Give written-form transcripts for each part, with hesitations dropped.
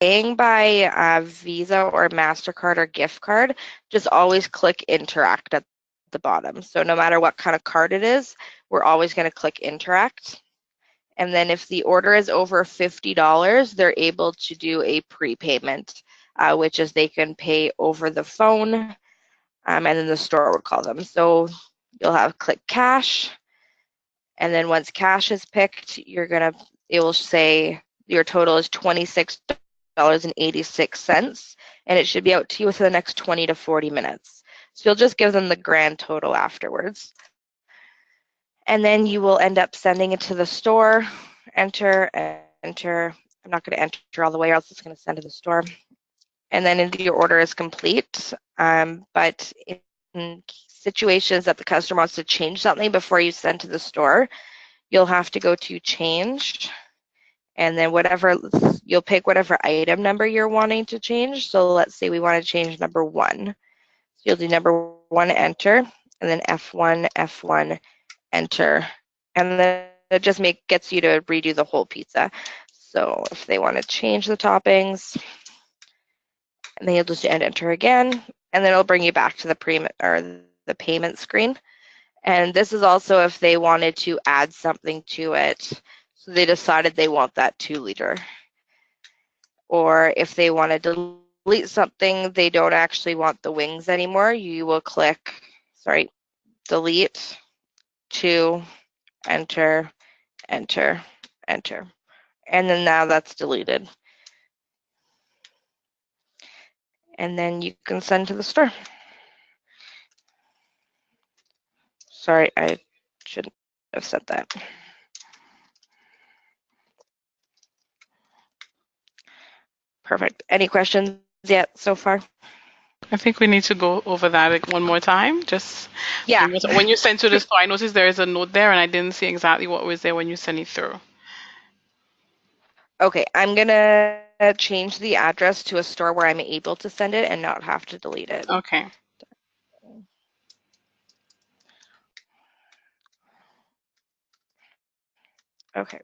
paying by Visa or MasterCard or gift card, just always click Interact at the bottom. So no matter what kind of card it is, we're always going to click Interact. And then if the order is over $50, they're able to do a prepayment, which is they can pay over the phone, and then the store will call them. So you'll have click cash, and then once cash is picked, it will say your total is $26.86, and it should be out to you within the next 20 to 40 minutes. So you'll just give them the grand total afterwards. And then you will end up sending it to the store, enter. I'm not going to enter all the way, or else it's going to send to the store. And then your order is complete. But in situations that the customer wants to change something before you send to the store, you'll have to go to change, and then you'll pick whatever item number you're wanting to change. So let's say we want to change number 1. So you'll do number 1, enter, and then F1, enter, and then it just gets you to redo the whole pizza. So if they want to change the toppings, and then you'll just enter again, and then it'll bring you back to the payment screen. And this is also if they wanted to add something to it. So they decided they want that 2-liter. Or if they want to delete something, they don't actually want the wings anymore, you will click, delete, 2, enter, enter, enter. And then now that's deleted. And then you can send to the store. Sorry, I shouldn't have said that. Perfect. Any questions yet so far? I think we need to go over that one more time. Yeah. When you send to the store, I noticed there is a note there, and I didn't see exactly what was there when you sent it through. Okay, I'm gonna change the address to a store where I'm able to send it and not have to delete it. Okay. Okay.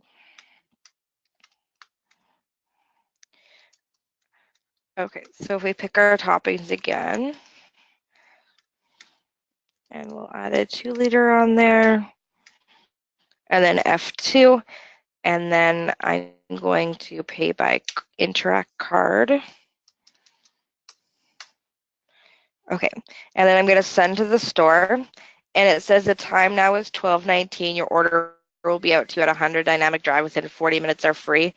Okay, so if we pick our toppings again, and we'll add a 2-liter on there, and then F2, and then I'm going to pay by Interact card. Okay, and then I'm going to send to the store, and it says the time now is 12:19. Your order will be out to you at 100 Dynamic Drive within 40 minutes are free.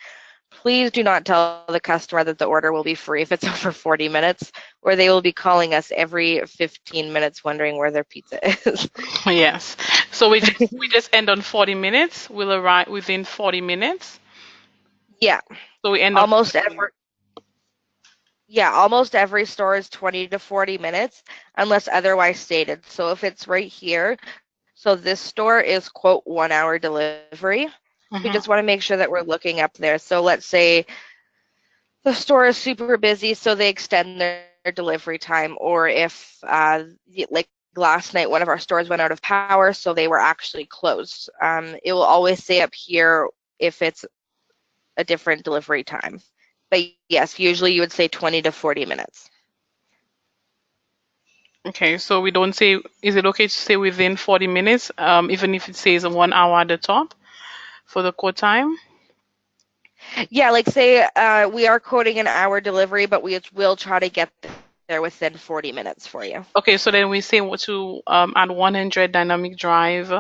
Please do not tell the customer that the order will be free if it's over 40 minutes, or they will be calling us every 15 minutes wondering where their pizza is. Yes. So we just end on 40 minutes. We'll arrive within 40 minutes. Yeah. So we end on almost every store is 20 to 40 minutes unless otherwise stated. So if it's right here, so this store is quote 1-hour delivery. So we just want to make sure that we're looking up there. So let's say the store is super busy, so they extend their delivery time. Or if, like last night, one of our stores went out of power, so they were actually closed. It will always say up here if it's a different delivery time. But yes, usually you would say 20 to 40 minutes. Okay, so we don't say, is it okay to say within 40 minutes, even if it says 1 hour at the top for the quote time? Yeah, like say we are quoting an hour delivery, but we will try to get there within 40 minutes for you. Okay, so then we say to add 100 Dynamic Drive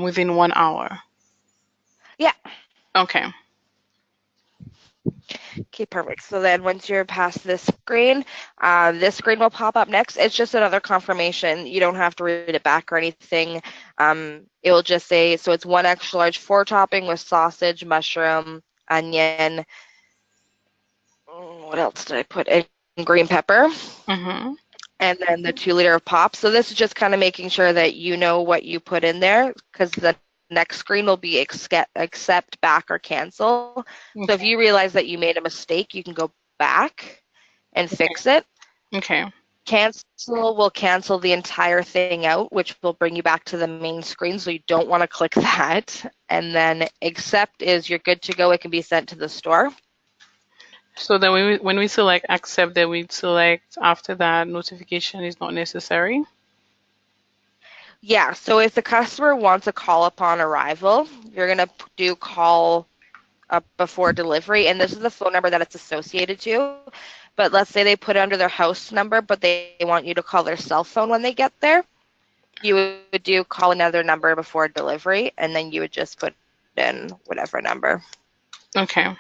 within 1 hour. Yeah. Okay. Okay, perfect. So then once you're past this screen will pop up next. It's just another confirmation. You don't have to read it back or anything. It will just say, so it's 1 extra large 4 topping with sausage, mushroom, onion. What else did I put in? Green pepper. Mm-hmm. And then the 2-liter of pop. So this is just kind of making sure that you know what you put in there, because the next screen will be accept, back, or cancel. Okay. So if you realize that you made a mistake, you can go back and fix it. Okay. Cancel will cancel the entire thing out, which will bring you back to the main screen, so you don't want to click that. And then accept is you're good to go. It can be sent to the store. So then when we select accept, then we select after that notification is not necessary. Yeah, so if the customer wants a call upon arrival, you're going to do call up before delivery, and this is the phone number that it's associated to. But let's say they put it under their house number, but they want you to call their cell phone when they get there. You would do call another number before delivery, and then you would just put in whatever number. Okay.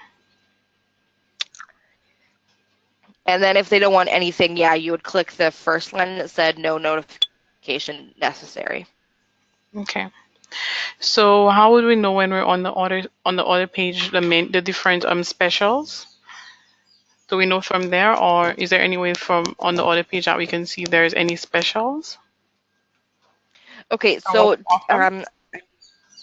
And then if they don't want anything, yeah, you would click the first line that said no notification necessary. Okay. So how would we know when we're on the order page the different specials? Do we know from there, or is there any way from on the order page that we can see if there's any specials Okay, and what so we offer?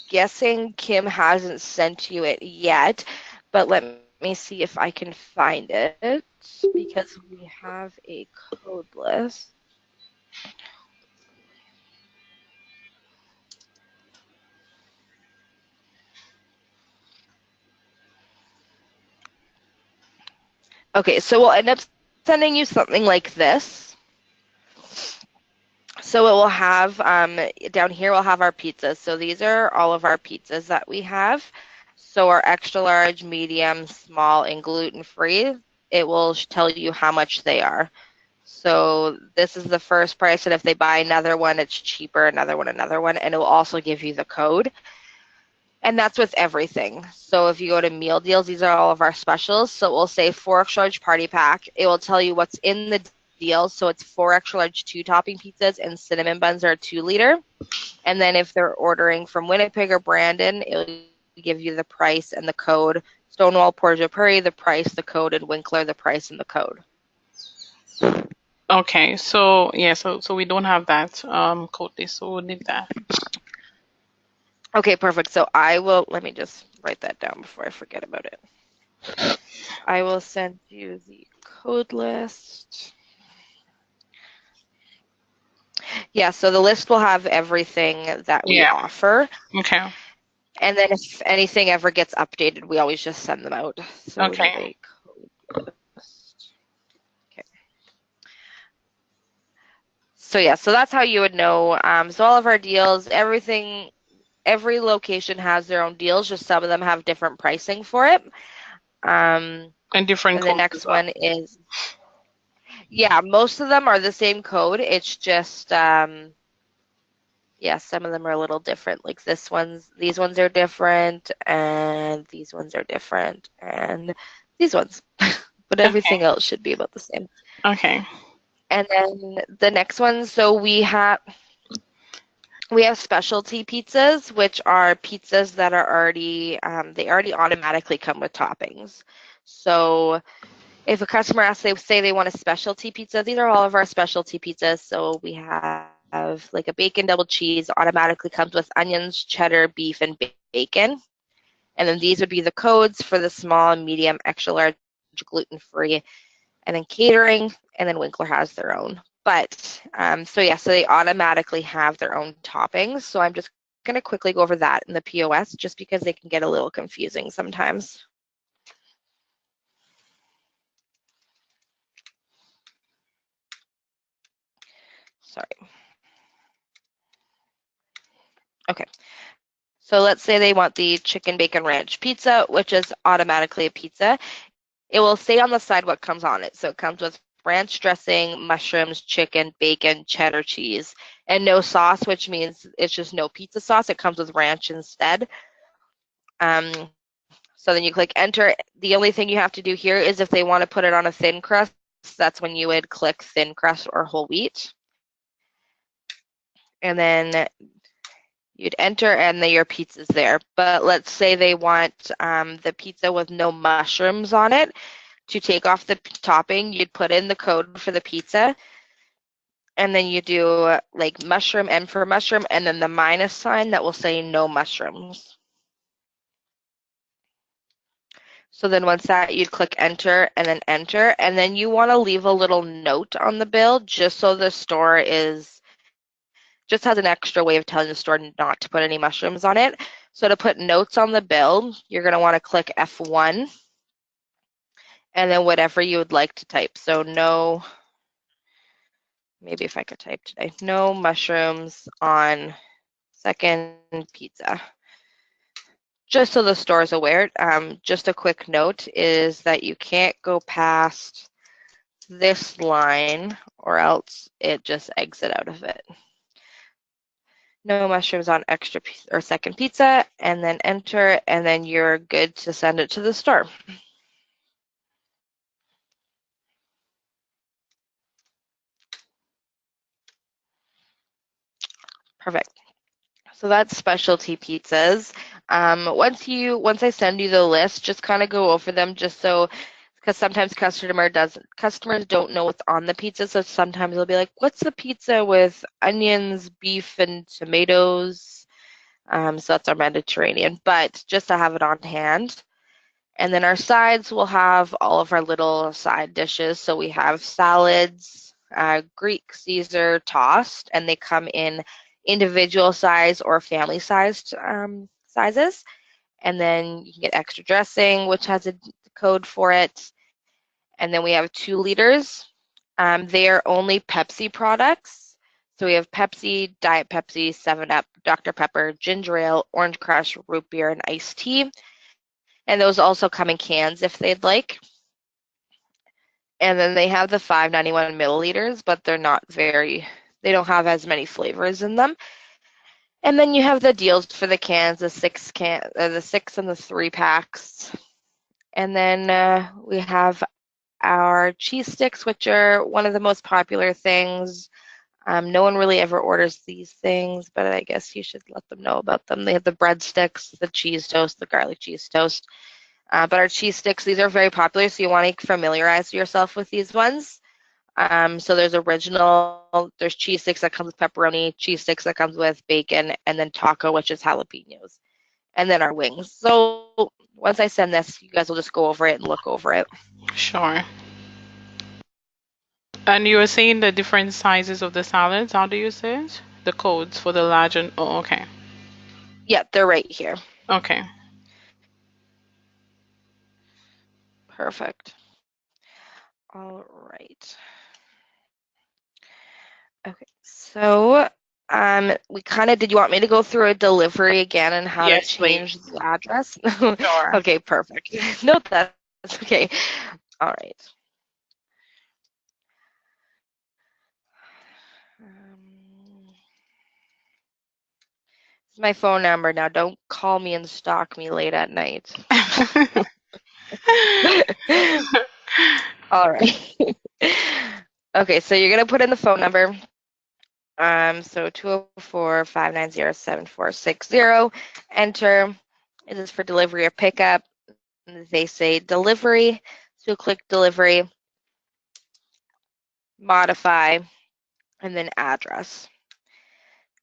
guessing Kim hasn't sent you it yet, but let me see if I can find it because we have a code list. Okay, so we'll end up sending you something like this. So it will have, down here we'll have our pizzas. So these are all of our pizzas that we have. So our extra large, medium, small, and gluten-free, it will tell you how much they are. So this is the first price, and if they buy another one, it's cheaper, another one, and it will also give you the code. And that's with everything. So if you go to meal deals, these are all of our specials. So we'll say 4 extra large party pack. It will tell you what's in the deal. So it's 4 extra large 2-topping pizzas, and cinnamon buns are 2-liter. And then if they're ordering from Winnipeg or Brandon, it'll give you the price and the code. Stonewall, Portage Prairie, the price, the code, and Winkler, the price and the code. Okay. So yeah. So we don't have that code list. So we'll need that. Okay, perfect. So I will, let me just write that down before I forget about it. I will send you the code list. Yeah, so the list will have everything that we Yeah. offer. Okay. And then if anything ever gets updated, we always just send them out. So Okay. the code list. Okay. So yeah, so that's how you would know. So all of our deals, everything, every location has their own deals, just some of them have different pricing for it. And different And the codes as next well. one is, yeah, most of them are the same code. It's just, yeah, some of them are a little different. Like these ones are different, and these ones are different, and these ones. But Okay. everything else should be about the same. Okay. And then the next one, so we have specialty pizzas, which are pizzas that are already they already automatically come with toppings. So if a customer asks, they say they want a specialty pizza, these are all of our specialty pizzas. So we have like a bacon double cheese, automatically comes with onions, cheddar, beef, and bacon. And then these would be the codes for the small, medium, extra large, gluten-free, and then catering, and then Winkler has their own. But so yeah, so they automatically have their own toppings. So I'm just going to quickly go over that in the POS just because they can get a little confusing sometimes. Sorry. Okay. So let's say they want the chicken bacon ranch pizza, which is automatically a pizza. It will say on the side what comes on it. So it comes with ranch dressing, mushrooms, chicken, bacon, cheddar cheese, and no sauce, which means it's just no pizza sauce. It comes with ranch instead. So then you click enter. The only thing you have to do here is if they want to put it on a thin crust, that's when you would click thin crust or whole wheat. And then you'd enter and then your pizza's there. But let's say they want the pizza with no mushrooms on it. To take off the topping, you'd put in the code for the pizza, and then you do like mushroom M for mushroom, and then the minus sign that will say no mushrooms. So then once that, you'd click enter, and then you want to leave a little note on the bill just so the store just has an extra way of telling the store not to put any mushrooms on it. So to put notes on the bill, you're going to want to click F1, and then whatever you would like to type. So no, maybe if I could type today, no mushrooms on second pizza. Just so the store is aware, just a quick note is that you can't go past this line or else it just exit out of it. No mushrooms on extra or second pizza, and then enter, and then you're good to send it to the store. Perfect. So that's specialty pizzas. Once I send you the list, just kind of go over them just so because sometimes customers don't know what's on the pizza, so sometimes they'll be like, "What's the pizza with onions, beef, and tomatoes?" So that's our Mediterranean, but just to have it on hand. And then our sides will have all of our little side dishes. So we have salads, Greek Caesar tossed, and they come in individual size or family sized sizes. And then you can get extra dressing, which has a code for it. And then we have 2 liters. They are only Pepsi products. So we have Pepsi, Diet Pepsi, 7-Up, Dr. Pepper, ginger ale, orange crush, root beer, and iced tea. And those also come in cans if they'd like. And then they have the 591 milliliters, but they don't have as many flavors in them. And then you have the deals for the cans, the 6 and the 3 packs. And then we have our cheese sticks, which are one of the most popular things. No one really ever orders these things, but I guess you should let them know about them. They have the breadsticks, the cheese toast, the garlic cheese toast. But our cheese sticks, these are very popular, so you want to familiarize yourself with these ones. So there's cheese sticks that comes with pepperoni, cheese sticks that comes with bacon, and then taco, which is jalapenos, and then our wings. So once I send this, you guys will just go over it and look over it. Sure. And you were saying the different sizes of the salads. How do you say it? The codes for the large and oh, okay, Yeah, they're right here. okay. Perfect. All right. Okay, so we kind of did you want me to go through a delivery again and how to Yes, please. change the address? Sure. Okay, perfect. Note that's okay. All right. It's my phone number now. Don't call me and stalk me late at night. All right. Okay, so you're gonna put in the phone number. So 204-590-7460. Enter. It is for delivery or pickup. They say delivery. So click delivery, modify, and then address.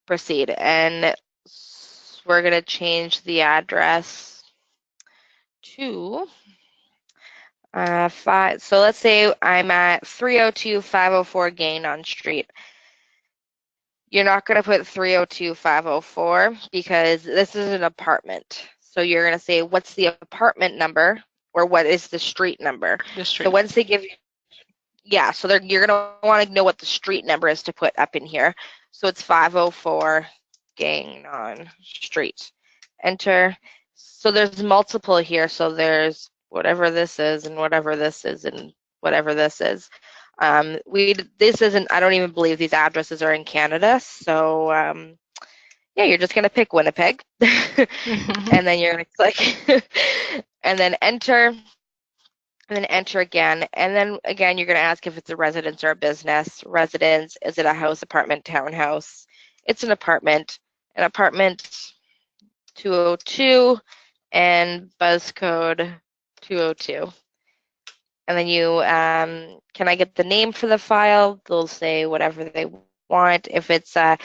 Proceed. And we're gonna change the address to so let's say I'm at 302-504 Gainon Street. You're not going to put 302-504 because this is an apartment. So you're going to say, what's the apartment number or what is the street number? The So street. once they give you, yeah, so you're going to want to know what the street number is to put up in here. So it's 504 Gagnon Street. Enter. So there's multiple here. So there's whatever this is and whatever this is and whatever this is. This isn't, I don't even believe these addresses are in Canada. So yeah, you're just gonna pick Winnipeg and then you're gonna click and then enter and then enter again. And then again, you're gonna ask if it's a residence or a business. Residence, is it a house, apartment, townhouse? It's an apartment. An apartment 202 and buzz code 202. And then can I get the name for the file? They'll say whatever they want. If it's so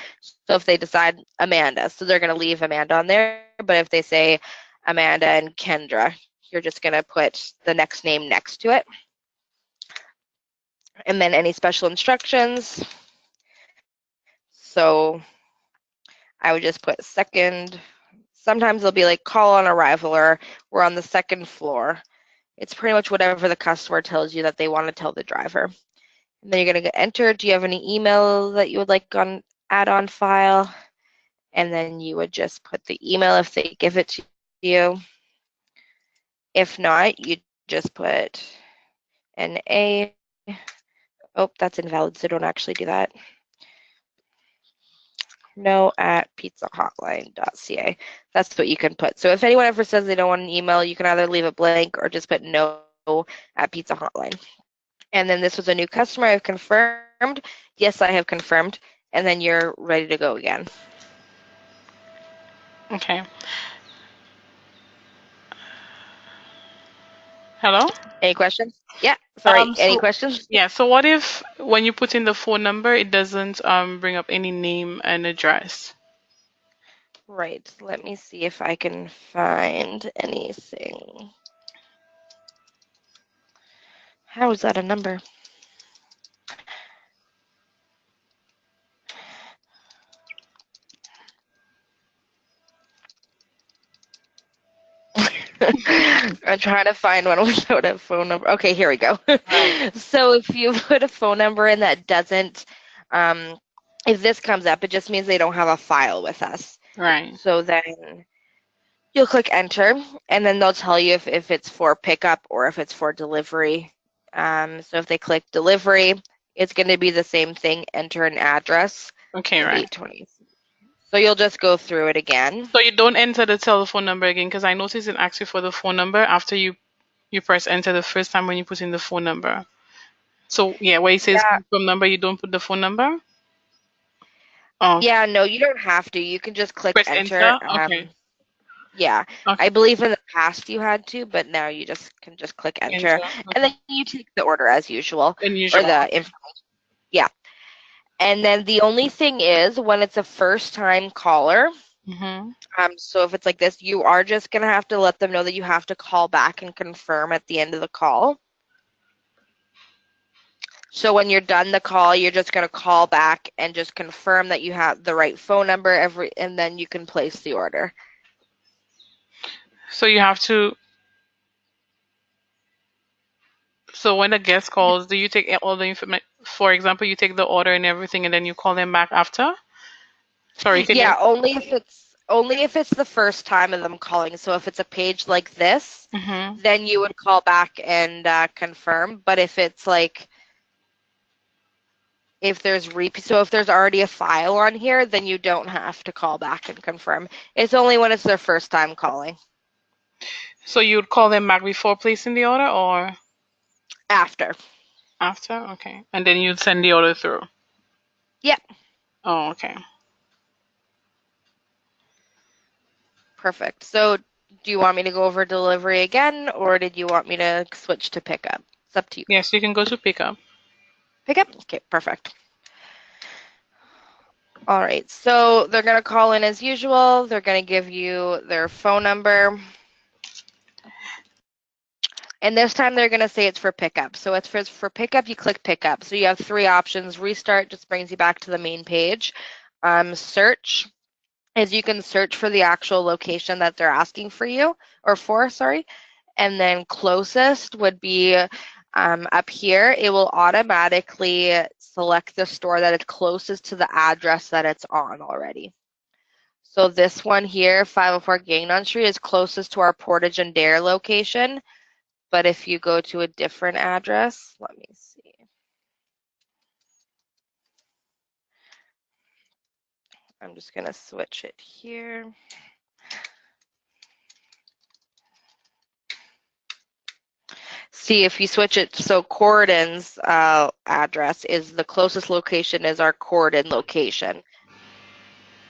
if they decide Amanda, so they're going to leave Amanda on there. But if they say Amanda and Kendra, you're just going to put the next name next to it. And then any special instructions. So I would just put second. Sometimes they'll be like call on arrival or we're on the second floor. It's pretty much whatever the customer tells you that they want to tell the driver. And then you're going to enter. Do you have any email that you would like on add on file? And then you would just put the email if they give it to you. If not, you just put NA. Oh, that's invalid, so don't actually do that. no@pizzahotline.ca. That's what you can put. So if anyone ever says they don't want an email, you can either leave it blank or just put no@pizzahotline. And then this was a new customer. I've confirmed. Yes, I have confirmed. And then you're ready to go again. Okay. Hello? Any questions? Yeah, sorry. Any So questions? yeah, so what if when you put in the phone number, it doesn't bring up any name and address? Right. Let me see if I can find anything. How is that a number? I'm trying to find one without a phone number. Okay, here we go. Right. So if you put a phone number in that doesn't, if this comes up, it just means they don't have a file with us. Right. So then you'll click enter, and then they'll tell you if it's for pickup or if it's for delivery. So if they click delivery, it's going to be the same thing, enter an address Okay, of right. 820. So you'll just go through it again. So you don't enter the telephone number again because I noticed it asks you for the phone number after you press enter the first time when you put in the phone number. So yeah, where it says Yeah, phone number, you don't put the phone number. Oh, okay. yeah, no, you don't have to. You can just click Press enter. enter. Okay. Yeah, I Okay. believe in the past you had to, but now you just can just click enter, Enter. and Okay. then you take the order as usual, or Unusual. the yeah. And then the only thing is when it's a first time caller, Mm-hmm. so if it's like this, you are just gonna have to let them know that you have to call back and confirm at the end of the call. So when you're done the call, you're just gonna call back and just confirm that you have the right phone number and then you can place the order. So you have to. So when a guest calls, do you take all the information? For example, you take the order and everything, and then you call them back after. Sorry, can you? Yeah, only if it's the first time of them calling. So if it's a page like this, Mm-hmm. then you would call back and confirm. But if it's like if there's repeat, so if there's already a file on here, then you don't have to call back and confirm. It's only when it's their first time calling. So you'd call them back before placing the order or After. after? Okay. And then you'd send the order through. Yeah, Oh, okay. perfect. So do you want me to go over delivery again, or did you want me to switch to pickup? It's up to you. Yes, you can go to pickup. Pickup? Okay, perfect. All right, so they're going to call in as usual. They're going to give you their phone number. And this time they're going to say it's for pickup. So it's for pickup, you click pickup. So you have three options. Restart just brings you back to the main page. Search is you can search for the actual location that they're asking for you, or for, sorry. And then closest would be up here. It will automatically select the store that is closest to the address that it's on already. So this one here, 504 Gagnon Street, is closest to our Portage and Dare location. But if you go to a different address, let me see. I'm just going to switch it here. See, if you switch it, so Corydon's address is the closest location is our Corydon location.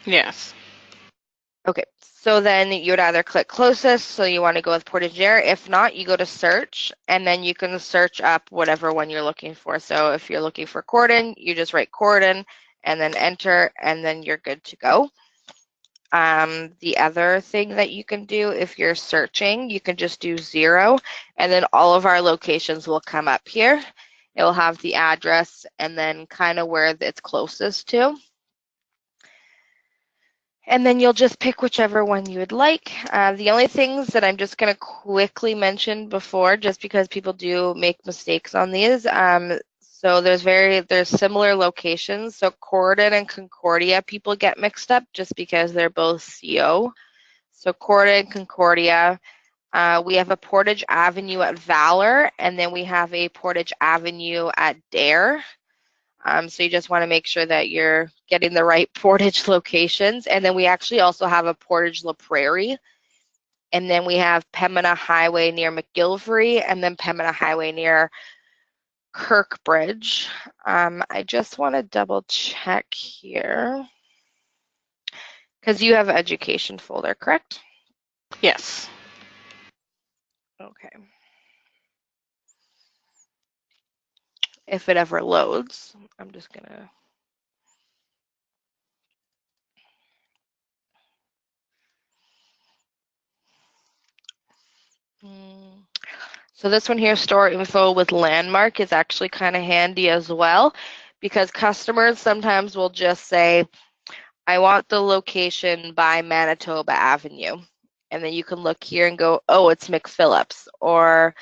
Yes. Okay, so then you would either click closest, so you want to go with Portage Air. If not, you go to search, and then you can search up whatever one you're looking for. So if you're looking for Corydon, you just write Corydon, and then enter, and then you're good to go. The other thing that you can do if you're searching, you can just do 0, and then all of our locations will come up here. It will have the address and then kind of where it's closest to. And then you'll just pick whichever one you would like. The only things that I'm just going to quickly mention before, just because people do make mistakes on these. So there's similar locations. So Corydon and Concordia, people get mixed up just because they're both CO. So Corydon, Concordia. We have a Portage Avenue at Valor, and then we have a Portage Avenue at Dare. So you just want to make sure that you're getting the right Portage locations. And then we actually also have a Portage La Prairie. And then we have Pembina Highway near McGillivray, and then Pembina Highway near Kirkbridge. I just want to double check here. Because you have an education folder, correct? Yes. Okay. If it ever loads, I'm just going to. So this one here, store info with landmark, is actually kind of handy as well, because customers sometimes will just say, I want the location by Manitoba Avenue. And then you can look here and go, oh, it's McPhillips. Or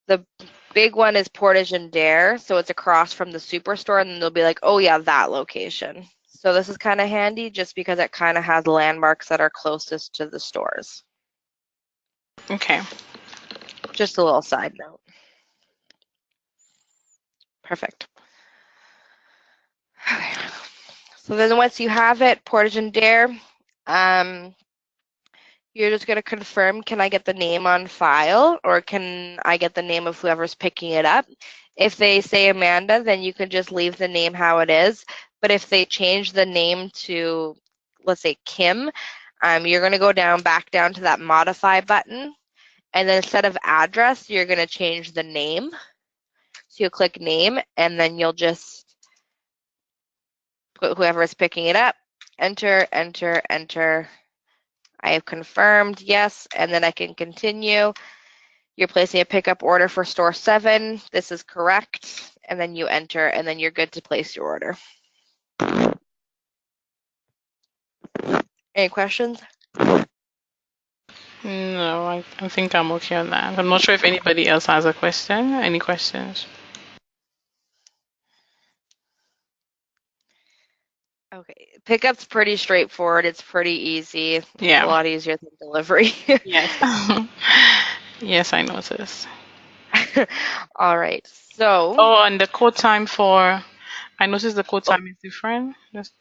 the big one is Portage and Dare, so it's across from the superstore, and then they'll be like, oh yeah, that location. So this is kind of handy just because it kind of has landmarks that are closest to the stores. Okay. Just a little side note. Perfect. Okay. So then once you have it, Portage and Dare, you're just going to confirm, can I get the name on file, or can I get the name of whoever's picking it up? If they say Amanda, then you can just leave the name how it is. But if they change the name to, let's say, Kim, you're going to go back down to that modify button. And then instead of address, you're going to change the name. So you'll click name, and then you'll just put whoever is picking it up, enter, enter, enter. I have confirmed, yes, and then I can continue. You're placing a pickup order for store 7. This is correct, and then you enter, and then you're good to place your order. Any questions? No, I think I'm okay on that. I'm not sure if anybody else has a question. Any questions? Okay, pickup's pretty straightforward. It's pretty easy. It's a Yeah. lot easier than delivery. Yes. Yes, I noticed. All right, so Oh, and the code time for, I noticed the code oh, time is different. Just,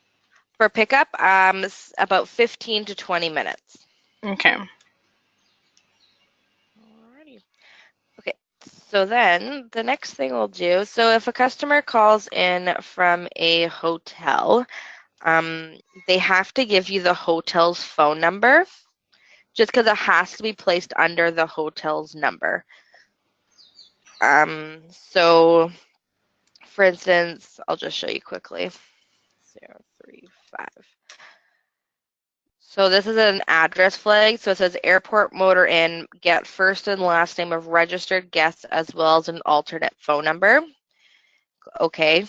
for pickup, it's about 15 to 20 minutes. okay. Alrighty. Okay, so then the next thing we'll do, so if a customer calls in from a hotel, they have to give you the hotel's phone number just because it has to be placed under the hotel's number. So for instance, I'll just show you quickly. 035. So this is an address flag. So it says Airport Motor Inn, get first and last name of registered guests as well as an alternate phone number. Okay.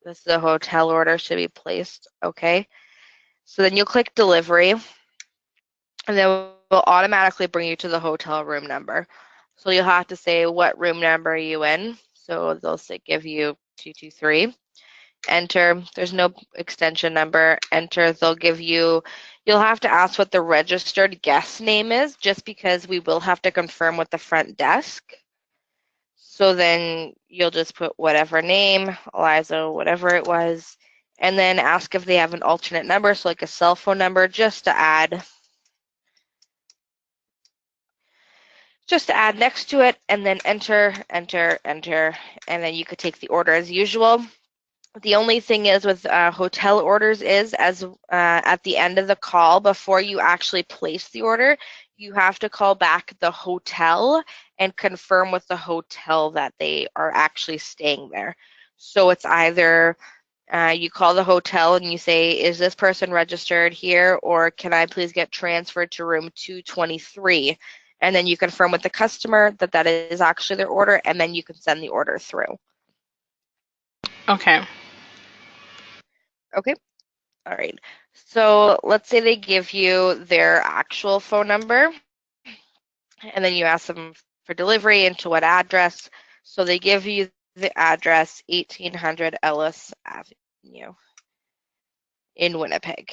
This is a hotel order, should be placed. Okay. So then you'll click delivery, and then will automatically bring you to the hotel room number. So you'll have to say what room number are you in. So they'll say give you 223. Enter. There's no extension number. Enter. You'll have to ask what the registered guest name is, just because we will have to confirm with the front desk. So then you'll just put whatever name, Eliza, whatever it was, and then ask if they have an alternate number, so like a cell phone number, just to add next to it, and then enter, enter, enter, and then you could take the order as usual. The only thing is with hotel orders is at the end of the call, before you actually place the order, you have to call back the hotel and confirm with the hotel that they are actually staying there. So it's either you call the hotel and you say, is this person registered here, or can I please get transferred to room 223? And then you confirm with the customer that that is actually their order, and then you can send the order through. Okay. Okay. All right. So let's say they give you their actual phone number, and then you ask them for delivery and to what address. So they give you the address 1800 Ellis Avenue in Winnipeg.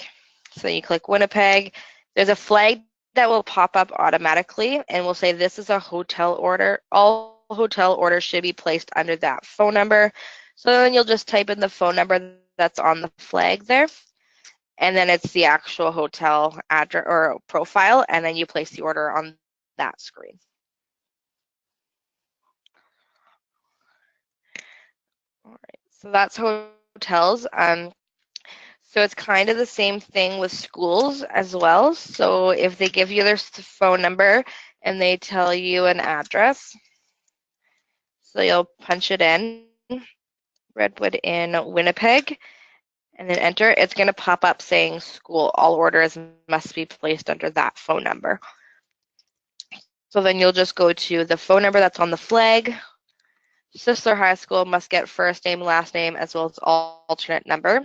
So you click Winnipeg. There's a flag that will pop up automatically and will say this is a hotel order. All hotel orders should be placed under that phone number. So then you'll just type in the phone number that's on the flag there, and then it's the actual hotel address or profile, and then you place the order on that screen. All right, so that's hotels. So it's kind of the same thing with schools as well. So if they give you their phone number and they tell you an address, so you'll punch it in, Redwood in Winnipeg, and then enter. It's going to pop up saying school. All orders must be placed under that phone number. So then you'll just go to the phone number that's on the flag. Sisler High School must get first name, last name, as well as alternate number,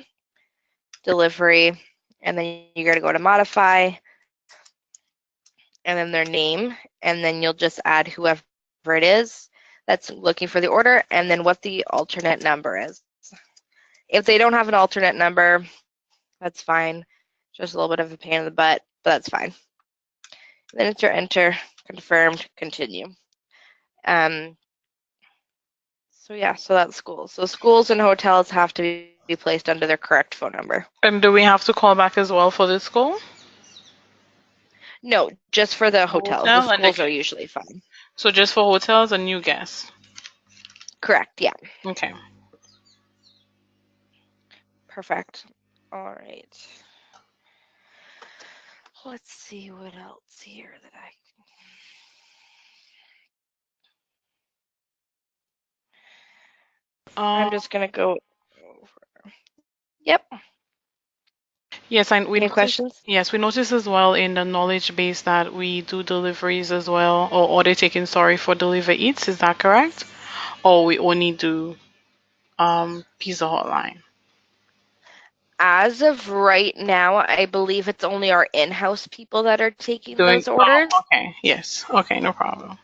delivery, and then you're going to go to modify, and then their name, and then you'll just add whoever it is that's looking for the order, and then what the alternate number is. If they don't have an alternate number, that's fine. Just a little bit of a pain in the butt, but that's fine. Then it's your enter, confirmed, continue. So yeah, so that's schools. So schools and hotels have to be placed under their correct phone number. And do we have to call back as well for the school? No, just for the hotels. The Hotel and schools are usually fine. so just for hotels, a new guest. Correct, yeah. Okay. Perfect. All right. Let's see what else here that I I'm just gonna go over. Yep. Yes, and we Any noticed. questions? Yes, we noticed as well in the knowledge base that we do deliveries as well, or order taking. Sorry, for Deliver Eats. Is that correct? Or we only do Pizza Hotline? As of right now, I believe it's only our in-house people that are taking Doing. those orders. Okay. Yes. Okay. No problem.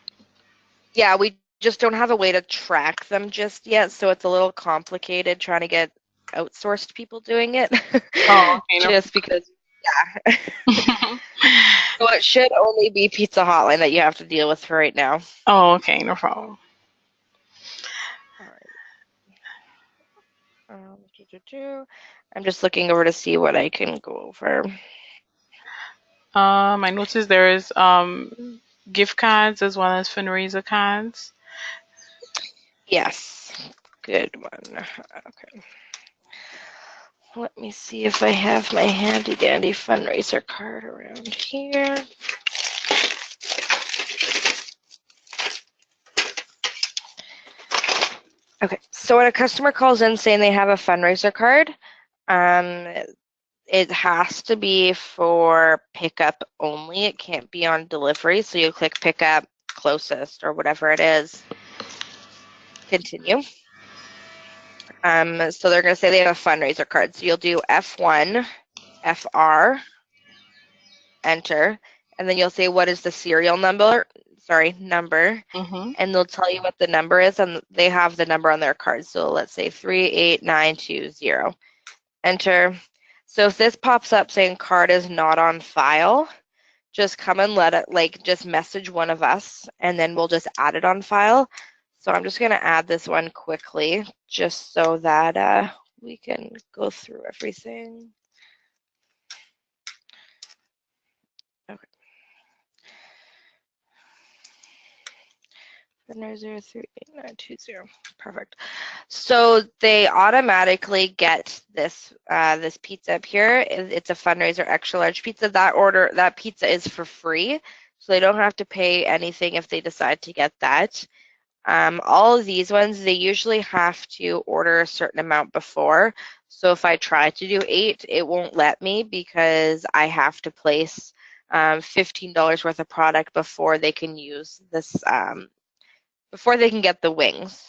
Yeah, we just don't have a way to track them just yet, so it's a little complicated trying to get outsourced people doing it. Oh, okay. No. Just because, yeah. So it should only be Pizza Hotline that you have to deal with for right now. Oh, okay. No problem. All right. I'm just looking over to see what I can go over. I noticed there is gift cards as well as fundraiser cards. Yes, good one. Okay. Let me see if I have my handy dandy fundraiser card around here. Okay, so when a customer calls in saying they have a fundraiser card, um, it has to be for pickup only. It can't be on delivery. So you click pickup closest or whatever it is. Continue. So they're going to say they have a fundraiser card. So you'll do F1, FR, enter, and then you'll say what is the serial number, number, Mm-hmm. and they'll tell you what the number is, and they have the number on their card. So let's say 38920. Enter. So if this pops up saying card is not on file, just come and let it, just message one of us, and then we'll just add it on file. So I'm just going to add this one quickly, just so that we can go through everything. Okay. Fundraiser 38920. Perfect. So they automatically get this this pizza up here. It's a fundraiser extra large pizza. That pizza is for free, so they don't have to pay anything if they decide to get that. All of these ones, they usually have to order a certain amount before. So if I try to do 8, it won't let me because I have to place $15 worth of product before they can use this before they can get the wings.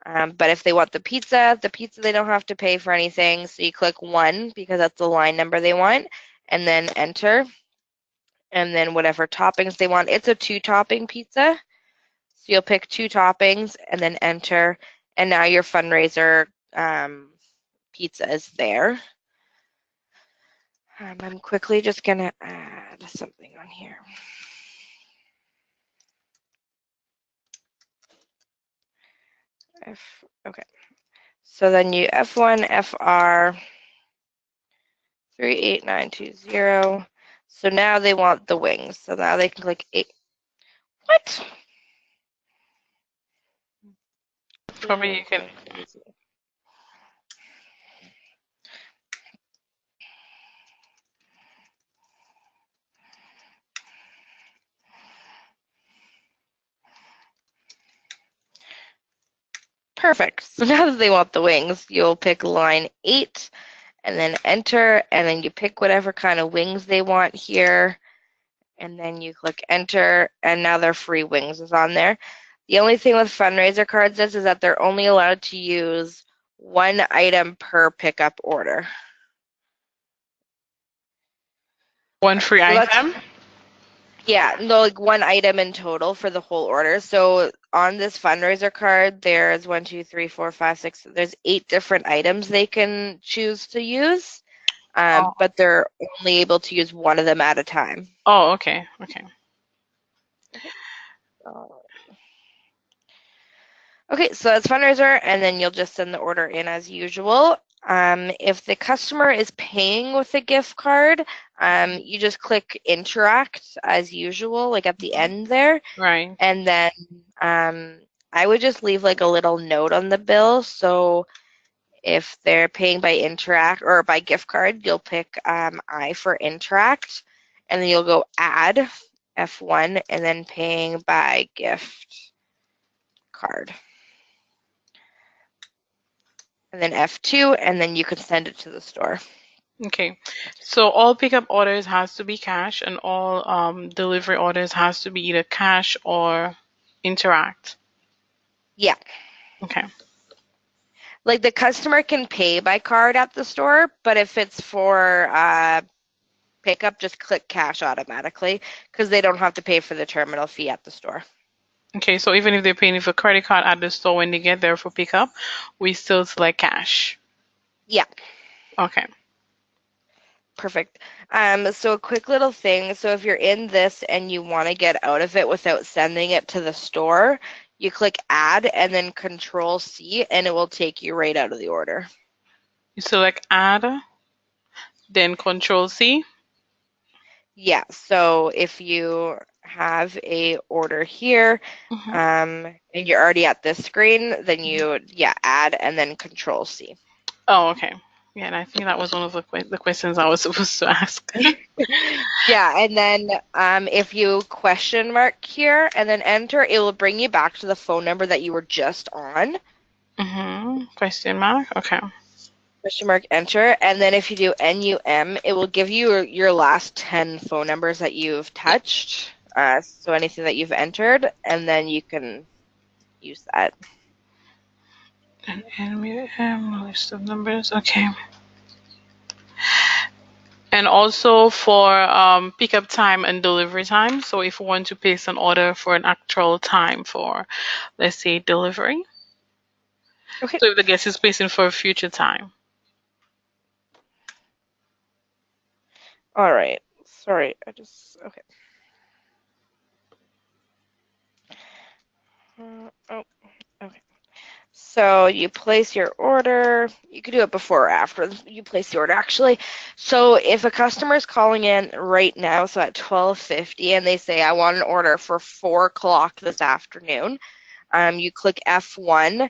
But if they want the pizza, they don't have to pay for anything. So you click 1 because that's the line number they want, and then enter, and then whatever toppings they want. It's a 2-topping pizza. So you'll pick 2 toppings and then enter, and now your fundraiser pizza is there. I'm quickly just going to add something on here. Okay. So then you F1, FR 38920. So now they want the wings. So now they can click 8. What? Probably you can. Perfect. So now that they want the wings, you'll pick line 8 and then enter, and then you pick whatever kind of wings they want here, and then you click enter, and now their free wings is on there. The only thing with fundraiser cards is that they're only allowed to use 1 item per pickup order. One free So item? yeah, no, like 1 item in total for the whole order. So on this fundraiser card, there's 1, 2, 3, 4, 5, 6. There's 8 different items they can choose to use, Oh. but they're only able to use 1 of them at a time. Oh, okay. Okay. Okay, so that's fundraiser, and then you'll just send the order in as usual. If the customer is paying with a gift card, you just click interact as usual, like at the end there. Right. And then I would just leave like a little note on the bill. So if they're paying by interact or by gift card, you'll pick I for interact, and then you'll go add F1 and then paying by gift card. And then F2, and then you can send it to the store. Okay. So all pickup orders has to be cash, and all delivery orders has to be either cash or interact. Yeah. Okay. Like the customer can pay by card at the store, but if it's for pickup, just click cash automatically because they don't have to pay for the terminal fee at the store. Okay, so even if they're paying with a credit card at the store when they get there for pickup, we still select cash. Yeah. Okay. Perfect. So a quick little thing. So if you're in this and you want to get out of it without sending it to the store, you click add and then Control C and it will take you right out of the order. You select add, then Control C. Yeah. So if you have a order here, Mm-hmm. and you're already at this screen, then you add and then Control C. Oh, okay. Yeah, and I think that was one of the questions I was supposed to ask. Yeah, and then if you question mark here and then enter, it will bring you back to the phone number that you were just on. Mm-hmm. Question mark. Okay. Question mark enter, and then if you do NUM, it will give you your last 10 phone numbers that you've touched. So anything that you've entered, and then you can use that. And NUM list of numbers. Okay. And also for pickup time and delivery time. So if we want to place an order for an actual time for, let's say, delivery. Okay. So if the guest is placing for a future time. All right. Sorry, okay. Oh, okay. So you place your order. You could do it before or after you place the order, actually. So if a customer is calling in right now, so at 12:50, and they say, I want an order for 4 o'clock this afternoon, you click F1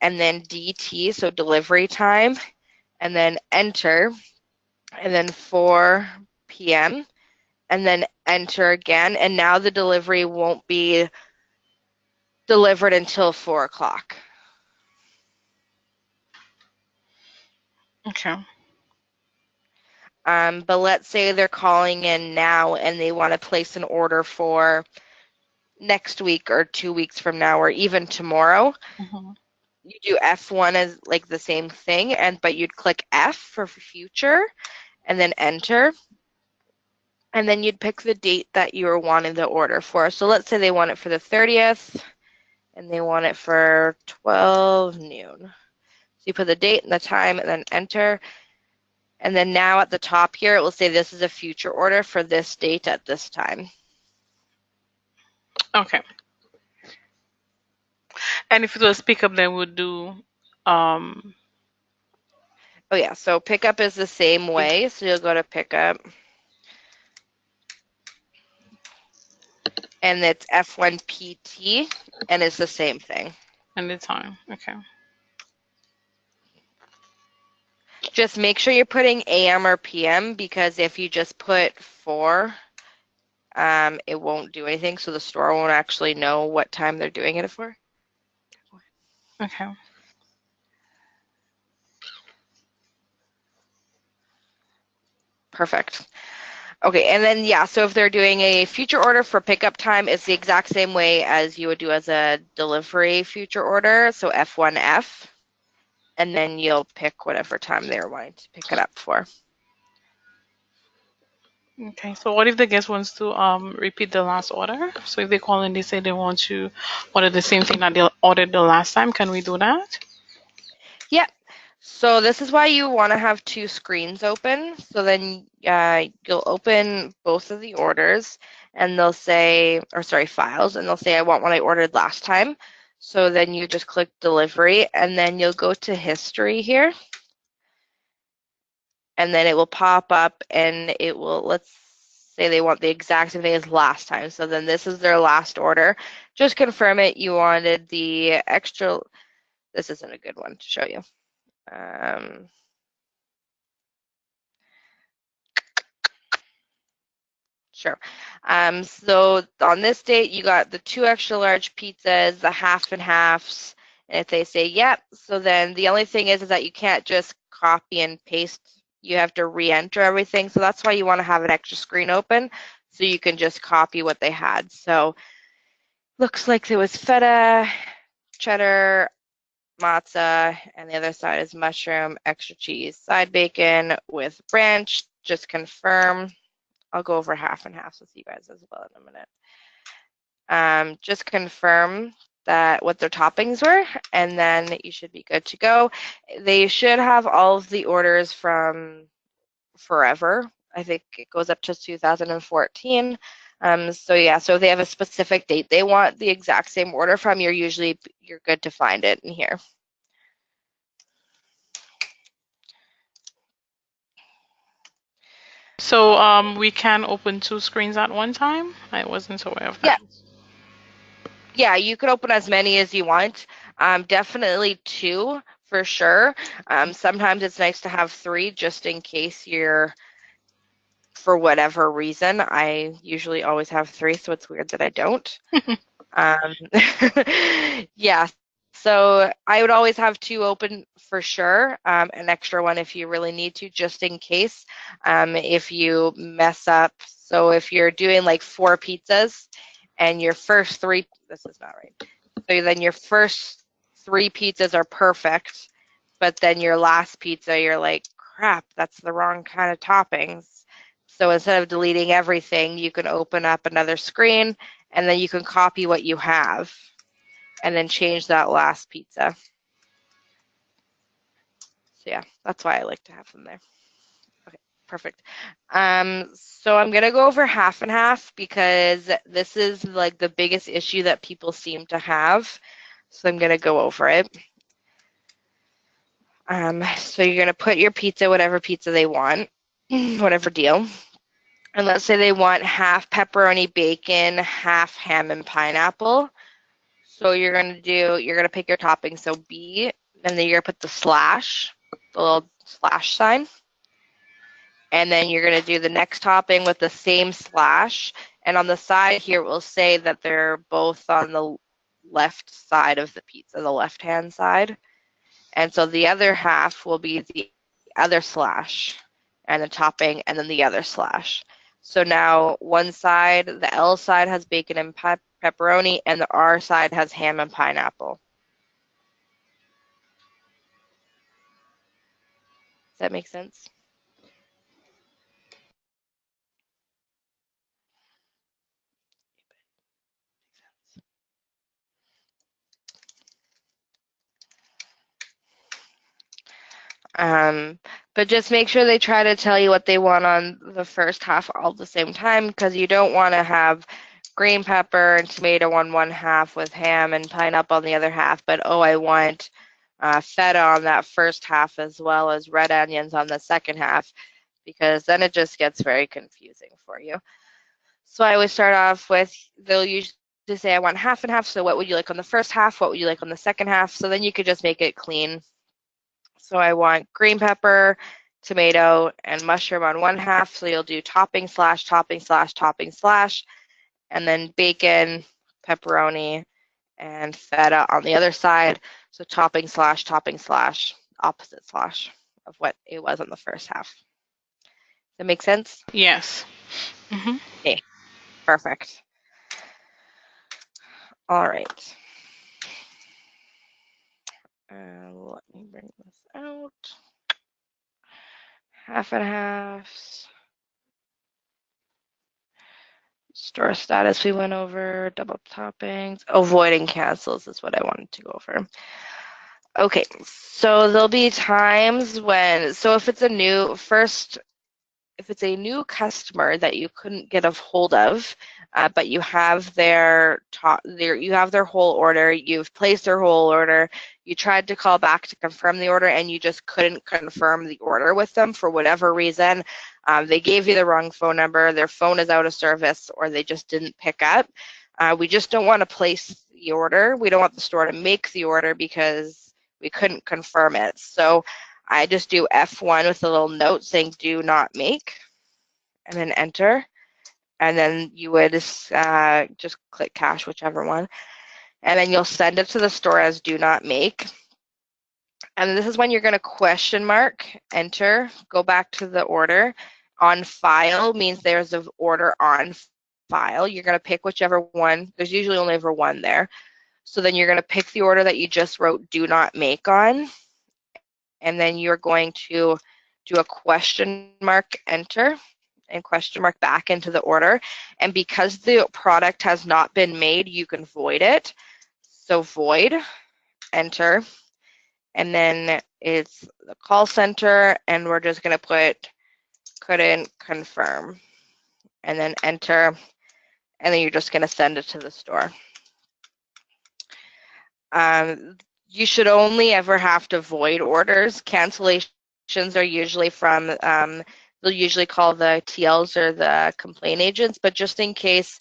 and then DT, so delivery time, and then enter, and then 4 p.m., and then enter again. And now the delivery won't be delivered until 4 o'clock. Okay. But let's say they're calling in now and they want to place an order for next week or 2 weeks from now or even tomorrow. Mm-hmm. you do F1 as like the same thing, but you'd click F for future and then enter. And then you'd pick the date that you were wanting the order for. So let's say they want it for the 30th and they want it for 12 noon. So you put the date and the time and then enter. And then now at the top here, it will say this is a future order for this date at this time. Okay. And if it was pickup, then we'll do um Oh yeah, so pickup is the same way. So you'll go to pickup. And it's F1PT, and it's the same thing. and the time. Okay. Just make sure you're putting AM or PM, because if you just put 4, it won't do anything, so the store won't actually know what time they're doing it for. Okay. Perfect. Okay, and then yeah, so if they're doing a future order for pickup time, it's the exact same way as you would do as a delivery future order, so F1F, and then you'll pick whatever time they're wanting to pick it up for. Okay. So what if the guest wants to repeat the last order? So if they call and they say they want to order the same thing that they ordered the last time, can we do that? Yeah. So this is why you want to have 2 screens open. So then you'll open both of the orders and they'll say, or sorry, files, and they'll say, I want what I ordered last time. So then you just click delivery and then you'll go to history here. And then it will pop up and it will, let's say they want the exact same thing as last time. So then this is their last order. Just confirm it. You wanted the extra, this isn't a good one to show you. Sure. So on this date, you got the 2 extra large pizzas, the half and halves, and if they say yep, so then the only thing is that you can't just copy and paste. You have to re-enter everything. So that's why you want to have an extra screen open, so you can just copy what they had. So looks like there was feta, cheddar, matzah, and the other side is mushroom, extra cheese, side bacon with ranch. Just confirm. I'll go over half and half with you guys as well in a minute. Just confirm that what their toppings were, and then you should be good to go. They should have all of the orders from forever. I think it goes up to 2014. So yeah, so if they have a specific date they want the exact same order from, you're good to find it in here. So we can open 2 screens at one time? I wasn't aware of Yeah, that. yeah, you could open as many as you want. Definitely 2 for sure. Sometimes it's nice to have 3 just in case you're, for whatever reason. I usually always have 3, so it's weird that I don't. Um, yeah, so I would always have 2 open for sure, an extra one if you really need to, just in case. If you mess up, so if you're doing like 4 pizzas and your first 3, this is not right. So then your first 3 pizzas are perfect, but then your last pizza, you're like, crap, that's the wrong kind of toppings. So instead of deleting everything, you can open up another screen and then you can copy what you have and then change that last pizza. So yeah, that's why I like to have them there. Okay, perfect. So I'm gonna go over half and half because this is like the biggest issue that people seem to have. So I'm gonna go over it. So you're gonna put your pizza, whatever pizza they want, whatever deal. And let's say they want half pepperoni bacon, half ham and pineapple. So you're gonna pick your topping. So B, and then you're gonna put the little slash sign. And then you're gonna do the next topping with the same slash. And on the side here, it will say that they're both on the left side of the pizza, the left-hand side. And so the other half will be the other slash and the topping and then the other slash. So now one side, the L side has bacon and pepperoni and the R side has ham and pineapple. that make sense? But just make sure they try to tell you what they want on the first half all at the same time, because you don't want to have green pepper and tomato on one half with ham and pineapple on the other half, but oh, I want feta on that first half as well as red onions on the second half, because then it just gets very confusing for you. So I always start off with, they'll usually say I want half and half, so what would you like on the first half, what would you like on the second half, so then you could just make it clean. So I want green pepper, tomato, and mushroom on one half, so you'll do topping slash topping slash topping slash, and then bacon, pepperoni, and feta on the other side, so topping slash topping slash opposite slash of what it was on the first half. Does that make sense? Yes. Okay, perfect. All right. Let me bring this out. Half and halves. Store status we went over. Double toppings. Avoiding cancels is what I wanted to go over. Okay, so there'll be times when, so if it's a new customer that you couldn't get a hold of, but you have their whole order, you've placed their whole order, you tried to call back to confirm the order and you just couldn't confirm the order with them for whatever reason, they gave you the wrong phone number, their phone is out of service, or they just didn't pick up. We just don't want to place the order. We don't want the store to make the order because we couldn't confirm it. So I just do F1 with a little note saying do not make, and then enter. And then you would just click cash, whichever one. And then you'll send it to the store as do not make. And this is when you're going to question mark, enter, go back to the order. On file means there's an order on file. You're going to pick whichever one. There's usually only ever one there. So then you're going to pick the order that you just wrote do not make on. And then you're going to do a question mark, enter, and question mark back into the order. And because the product has not been made, you can void it. So void, enter, and then it's the call center, and we're just going to put couldn't confirm, and then enter, and then you're just going to send it to the store. You should only ever have to void orders. Cancellations are usually from, they'll usually call the TLs or the complaint agents, but just in case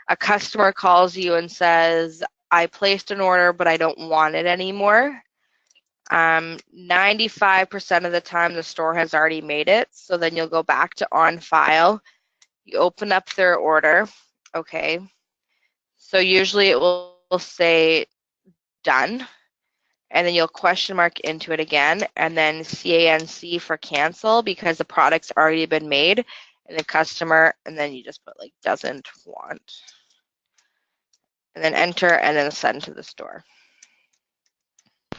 a customer calls you and says, I placed an order, but I don't want it anymore, 95% of the time the store has already made it. So then you'll go back to on file, you open up their order, okay. So usually it will say done, and then you'll question mark into it again, and then CANC for cancel because the product's already been made, and the customer, and then you just put like doesn't want, and then enter, and then send to the store.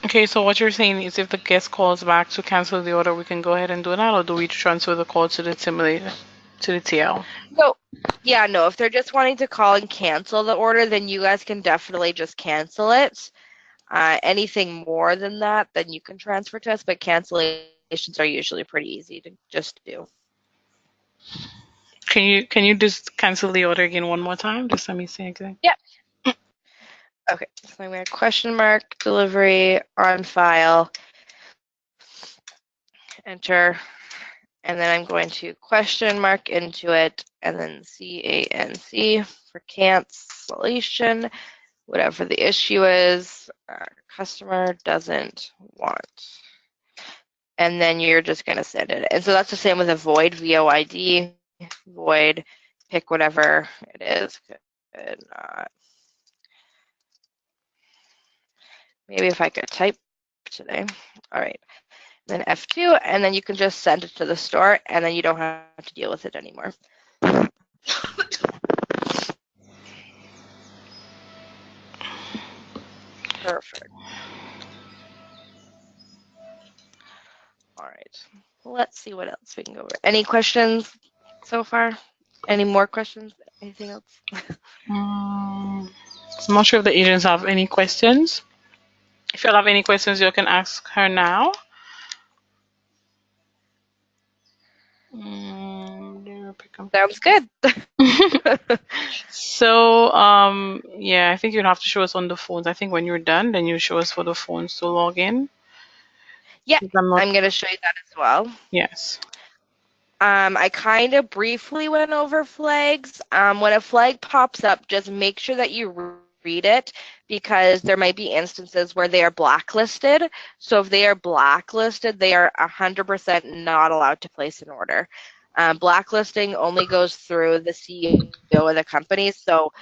Okay, so what you're saying is if the guest calls back to cancel the order, we can go ahead and do that, or do we transfer the call to the simulator, to the TL? No, yeah, no, if they're just wanting to call and cancel the order, then you guys can definitely just cancel it. Anything more than that, then you can transfer to us, but cancellations are usually pretty easy to just do. Can you just cancel the order again one more time? Just let me see again. Yep. Okay, so I'm going to question mark delivery on file, enter, and then I'm going to question mark into it, and then CANC for cancellation, whatever the issue is, customer doesn't want. And then you're just going to send it. And so that's the same with a void, VOID, void, pick whatever it is. Could not. Maybe if I could type today. All right. Then F2, and then you can just send it to the store, and then you don't have to deal with it anymore. Perfect. All right. Let's see what else we can go over. Any questions so far? Any more questions? Anything else? Um, I'm not sure if the agents have any questions. If you have any questions, you can ask her now. Sounds good. So, yeah, I think you'd have to show us on the phones. I think when you're done, then you show us for the phones to log in. Yeah, 'Cause I'm not. I'm going to show you that as well. Yes. I kind of briefly went over flags. When a flag pops up, just make sure that you read it because there might be instances where they are blacklisted. So if they are blacklisted, they are 100% not allowed to place an order. Blacklisting only goes through the CEO of the company. So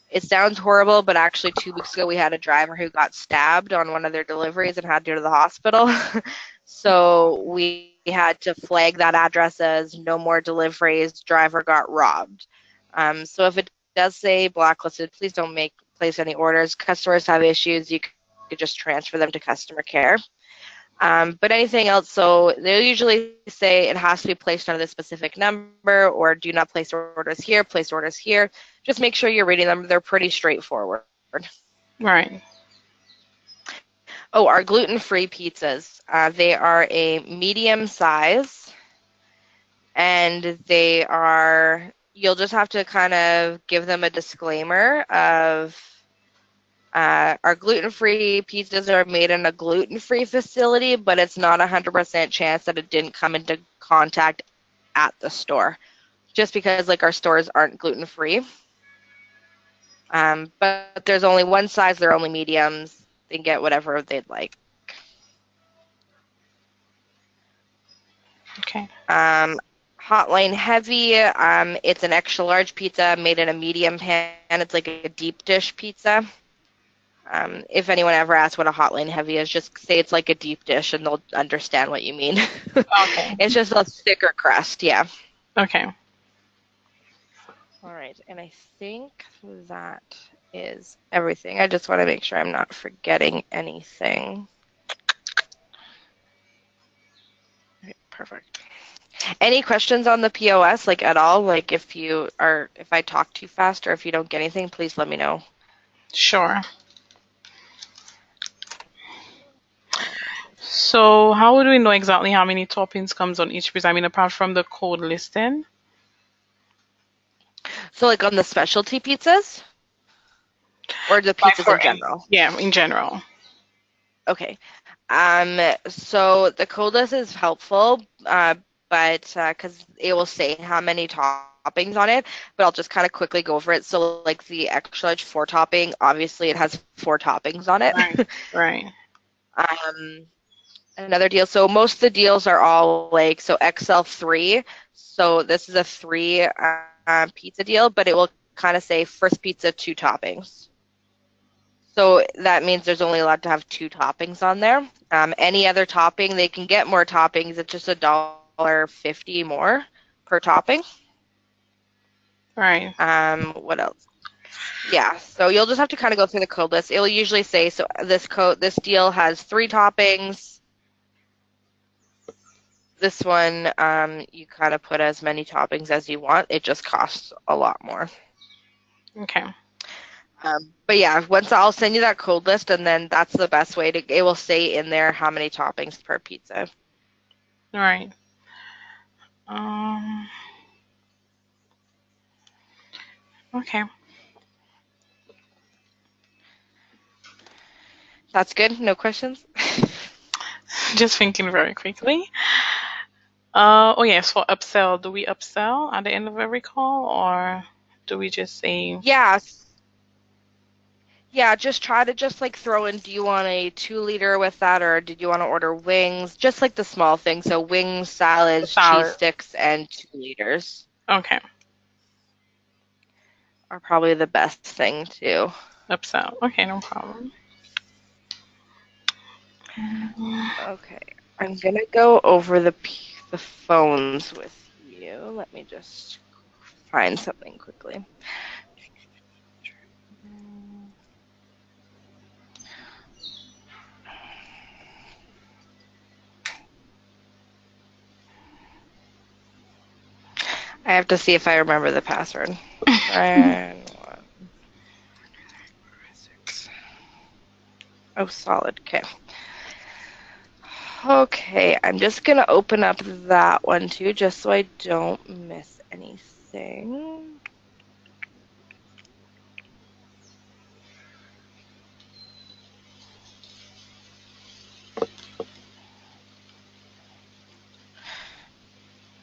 it sounds horrible, but actually 2 weeks ago we had a driver who got stabbed on one of their deliveries and had to go to the hospital. So we had to flag that address as no more deliveries, driver got robbed. So if it does say blacklisted, please don't place any orders. Customers have issues, you could just transfer them to customer care. But anything else, so they'll usually say it has to be placed under the specific number or do not place orders here, place orders here. Just make sure you're reading them. They're pretty straightforward. Right. Oh, our gluten-free pizzas. They are a medium size and you'll just have to kind of give them a disclaimer of our gluten-free pizzas are made in a gluten-free facility, but it's not 100% chance that it didn't come into contact at the store, just because like our stores aren't gluten-free. But there's only one size, they're only mediums. They can get whatever they'd like. Okay. Hotline heavy, it's an extra large pizza made in a medium pan. It's like a deep dish pizza. If anyone ever asks what a hotline heavy is, just say it's like a deep dish and they'll understand what you mean. Okay. It's just a thicker crust, yeah. Okay. All right, and I think that is everything. I just want to make sure I'm not forgetting anything. Okay, perfect. Any questions on the POS, like at all? Like if I talk too fast or if you don't get anything, please let me know. Sure. All right. So, how would we know exactly how many toppings comes on each pizza? I mean, apart from the code listing, So like on the specialty pizzas or the like pizzas for in general? yeah, in general. Okay. So the code list is helpful, but because it will say how many toppings on it, but I'll just kind of quickly go over it. So like the extra large 4 topping, obviously it has 4 toppings on it. Right. Right. um, Another deal. So most of the deals are all like so XL3. So this is a 3 pizza deal, but it will kind of say first pizza 2 toppings. So that means there's only allowed to have 2 toppings on there. Any other topping, they can get more toppings. It's just $1.50 more per topping. Right. What else? Yeah, so you'll just have to kind of go through the code list. It will usually say, so this deal has 3 toppings. This one, you kind of put as many toppings as you want. It just costs a lot more. Okay. But yeah, once I'll send you that code list, and then that's the best way to. It will say in there how many toppings per pizza. All right. Um. Okay. That's good. No questions. Just thinking very quickly. Oh yes, for upsell, do we upsell at the end of every call, or do we just say Yeah, yeah. Just try to just like throw in. Do you want a 2 liter with that, or did you want to order wings? Just like the small things. So wings, salads, cheese salad? sticks, and 2 liters Okay. are probably the best thing too. Upsell. Okay, no problem. Okay, I'm gonna go over the phones with you. Let me just find something quickly. I have to see if I remember the password. 9146. Oh, solid. Okay. Okay, I'm just gonna open up that one too, just so I don't miss anything.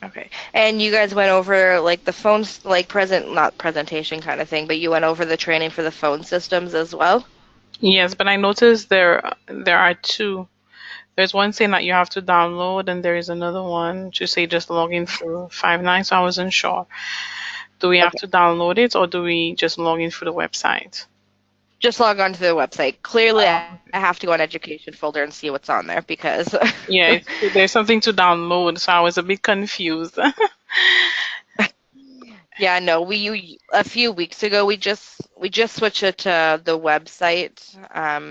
Okay. And you guys went over like the phones, like not presentation kind of thing, but you went over the training for the phone systems as well? Yes, but I noticed there are two. There's one saying that you have to download, and there is another one to say just log in through 5 9. So I wasn't sure. Do we have Okay. to download it, or do we just log in through the website? Just log on to the website. Clearly, I Oh, okay. have to go on education folder and see what's on there because Yeah, there's something to download, so I was a bit confused. yeah, no, a few weeks ago we just switched it to the website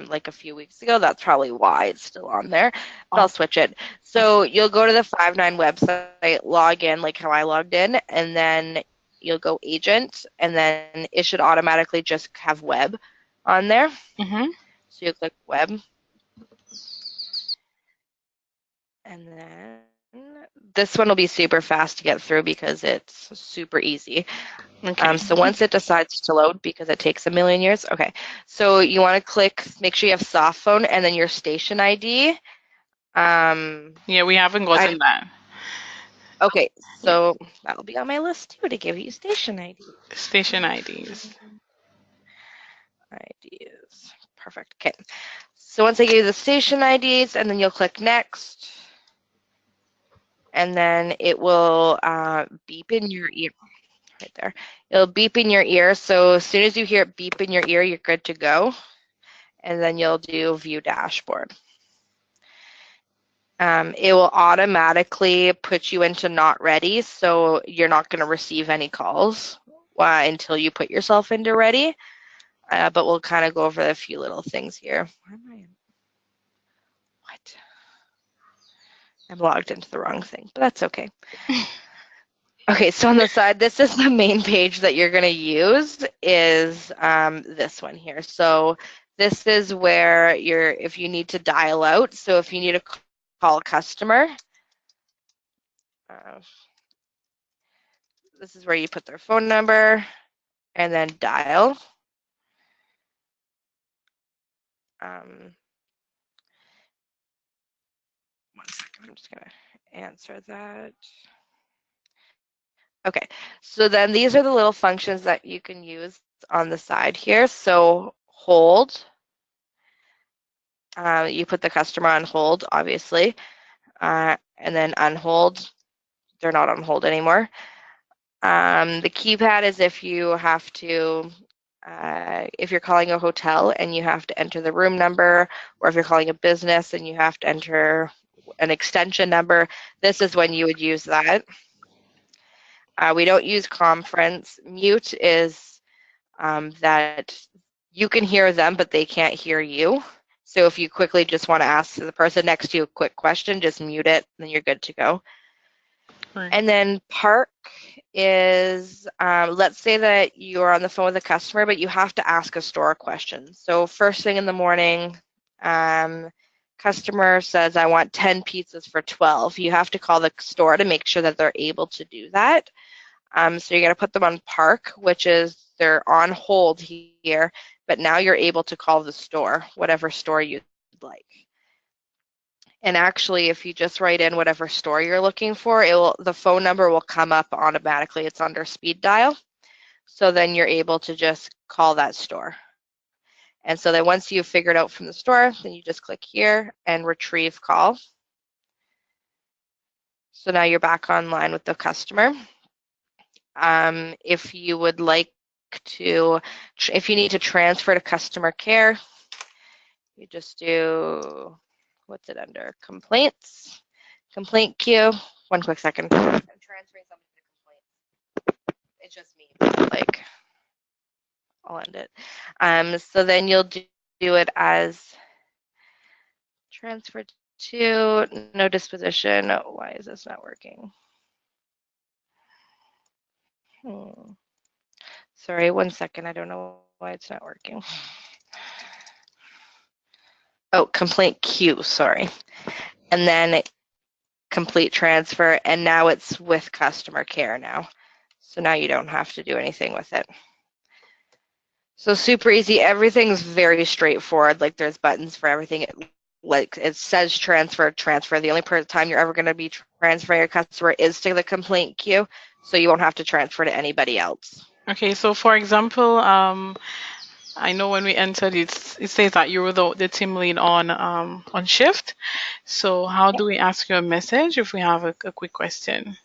like a few weeks ago. That's probably why it's still on there. But I'll Oh, switch it. okay. So you'll go to the 59 website, log in like how I logged in, and then you'll go agent, and then it should automatically just have web on there. Mhm. So you click web, and then this one will be super fast to get through because it's super easy. Okay. So once it decides to load, because it takes a million years, okay. So you want to click, make sure you have soft phone and then your station ID. Yeah, we haven't I gotten that. okay, Yeah. so that'll be on my list too to give you station ID. Station IDs. IDs. Perfect. Okay. So once I give you the station IDs, and then you'll click next, and then it will beep in your ear right there. It'll beep in your ear. So as soon as you hear it beep in your ear, you're good to go. And then you'll do view dashboard. It will automatically put you into not ready, so you're not going to receive any calls until you put yourself into ready. But we'll kind of go over a few little things here. Why am I in? What? I'm logged into the wrong thing, but that's okay. Okay, so on the side, this is the main page that you're going to use is this one here. So this is where if you need to dial out. So if you need to call a customer, uh, this is where you put their phone number and then dial. Um, One second, I'm just going to answer that. Okay, so then these are the little functions that you can use on the side here. So hold, you put the customer on hold, obviously, and then unhold, they're not on hold anymore. The keypad is if you have to, if you're calling a hotel and you have to enter the room number, or if you're calling a business and you have to enter an extension number, this is when you would use that. We don't use conference. Mute is that you can hear them, but they can't hear you. So if you quickly just want to ask the person next to you a quick question, just mute it, then you're good to go. Right. And then park is, let's say that you're on the phone with a customer, but you have to ask a store question. So first thing in the morning, customer says, I want 10 pizzas for 12. You have to call the store to make sure that they're able to do that. So you're going to put them on park, which is they're on hold here, but now you're able to call the store, whatever store you'd like. And actually, if you just write in whatever store you're looking for, the phone number will come up automatically. It's under speed dial. So then you're able to just call that store. And so then once you've figured out from the store, then you just click here and retrieve call. So now you're back online with the customer. If you would like to, if you need to transfer to customer care, you just do, what's it under? Complaints, complaint queue. One quick second. I'm transferring somebody to complaints. It's just me. Like, I'll end it. So then you'll do it as transfer to no disposition. Why is this not working? Hmm. Sorry, 1 second. I don't know why it's not working. Oh, complaint queue, sorry. And then complete transfer, and now it's with customer care now. So now you don't have to do anything with it. So super easy. Everything's very straightforward. Like there's buttons for everything. It says transfer, transfer. The only time you're ever going to be transferring your customer is to the complaint queue, so you won't have to transfer to anybody else. Okay, so for example, I know when we entered, it says that you were the team lead on shift. So how do we ask you a message if we have a quick question?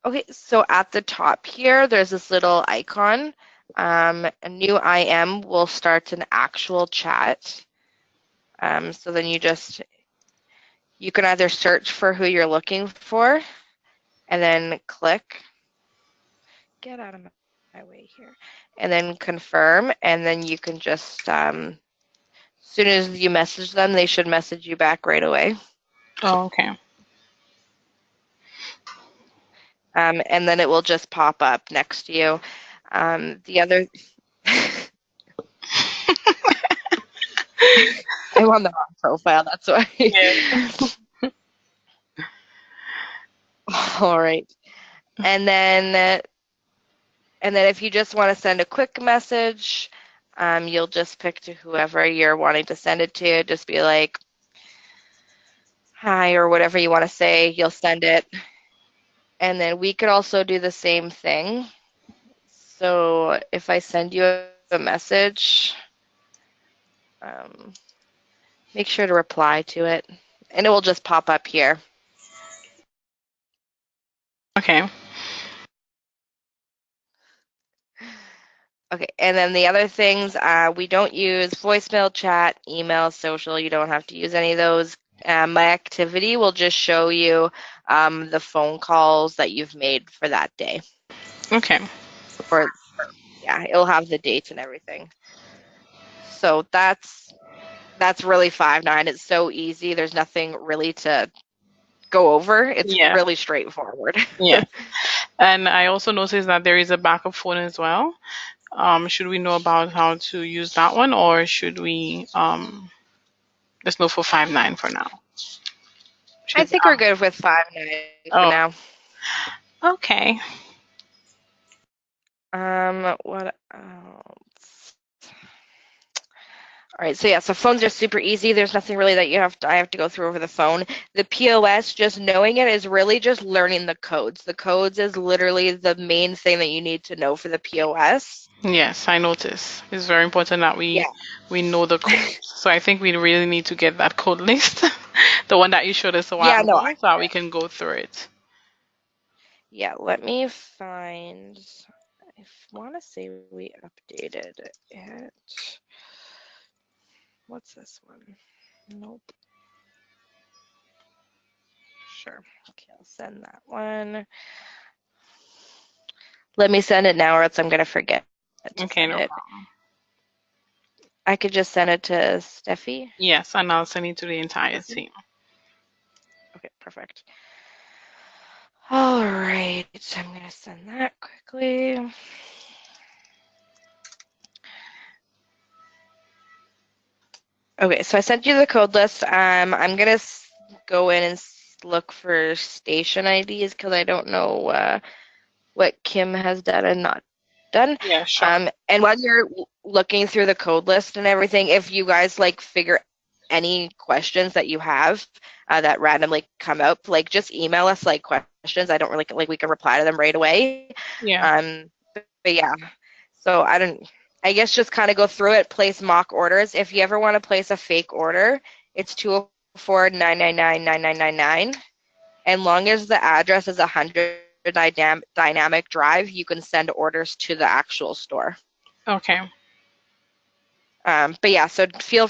Okay, so at the top here, there's this little icon. A new IM will start an actual chat. So then you can either search for who you're looking for and then click, get out of my way here, and then confirm, and then you can just, as soon as you message them, they should message you back right away. Oh, okay. And then it will just pop up next to you. The other, I'm on the wrong profile, that's why. Yeah. All right. And then if you just want to send a quick message, you'll just pick to whoever you're wanting to send it to. Just be like, hi, or whatever you want to say. You'll send it. And then we could also do the same thing. So if I send you a message, um, make sure to reply to it, and it will just pop up here. Okay. Okay, and then the other things, we don't use voicemail, chat, email, social. You don't have to use any of those. My activity will just show you the phone calls that you've made for that day. Okay. Or yeah, it'll have the dates and everything. So that's really 5.9. It's so easy. There's nothing really to go over. It's Yeah. really straightforward. Yeah. And I also noticed that there is a backup phone as well. Should we know about how to use that one, or should we just know for 5.9 for now? I Should think we're good with 5.9 for Oh, now. okay. What else? All right, so yeah, so phones are super easy. There's nothing really that I have to go through over the phone. The POS, just knowing it is really just learning the codes. The codes is literally the main thing that you need to know for the POS. Yes, I noticed. It's very important that Yeah. we know the code. So I think we really need to get that code list, the one that you showed us a while Yeah, no, ago, so that we can go through it. yeah, let me find, I want to say we updated it. What's this one? Nope. Sure. Okay, I'll send that one. Let me send it now, or else I'm going to forget to Okay, send no it. problem. I could just send it to Steffi. Yes, and I'll send it to the entire Steffi? team. Okay, perfect. All right, I'm going to send that quickly. Okay, so I sent you the code list. I'm going to go in and look for station IDs because I don't know what Kim has done and not done. Yeah, sure. And while you're looking through the code list and everything, if you guys like figure any questions that you have that randomly come up, like just email us like questions. I don't really like we can reply to them right away. Yeah. But yeah, so I guess just kind of go through it, place mock orders. If you ever want to place a fake order, it's 204-999-9999. And long as the address is 100 dynamic drive, you can send orders to the actual store. Okay. But yeah, so feel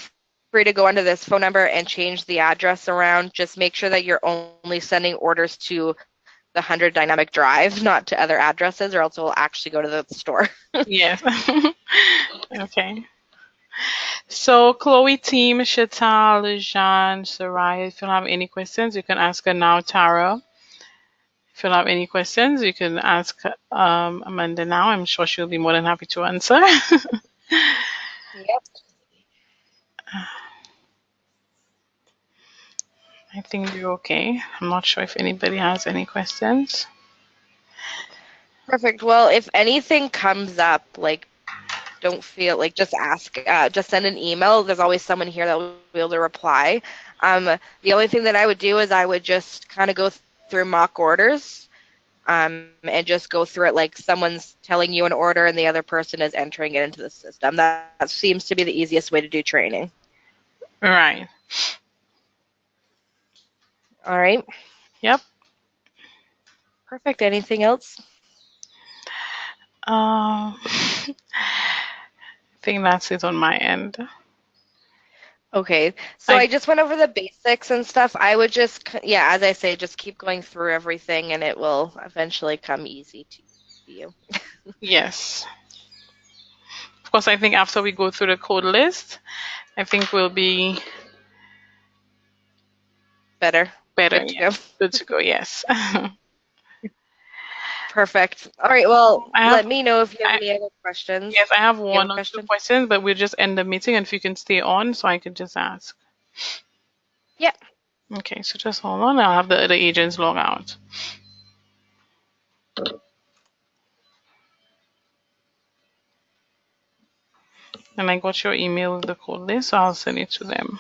free to go under this phone number and change the address around. Just make sure that you're only sending orders to the 100 dynamic drive, not to other addresses, or else it will actually go to the store. Yes. Okay. So Chloe, team, Chantal, Jean, Soraya, if you have any questions, you can ask her now, Tara. If you have any questions, you can ask Amanda now. I'm sure she'll be more than happy to answer. Yep. I think you're okay. I'm not sure if anybody has any questions. Perfect. Well, if anything comes up, like don't feel like just ask, just send an email. There's always someone here that will be able to reply. The only thing that I would do is I would just kind of go through mock orders, and just go through it like someone's telling you an order and the other person is entering it into the system. That seems to be the easiest way to do training. Right. All right. Yep. Perfect. Anything else? I think that's it on my end. Okay, so I I just went over the basics and stuff. I would just, yeah, as I say, just keep going through everything and it will eventually come easy to you. Yes. Of course, I think after we go through the code list, I think we'll be Better. better. Good to go. Yes. Good to go. Yes. Perfect. All right, well, I have let me know if you have I, any other questions. yes, I have You have a one or two question? questions, but we'll just end the meeting and if you can stay on so I can just ask. Yeah. Okay, so just hold on. I'll have the other agents log out. And I got your email with the code list, so I'll send it to them.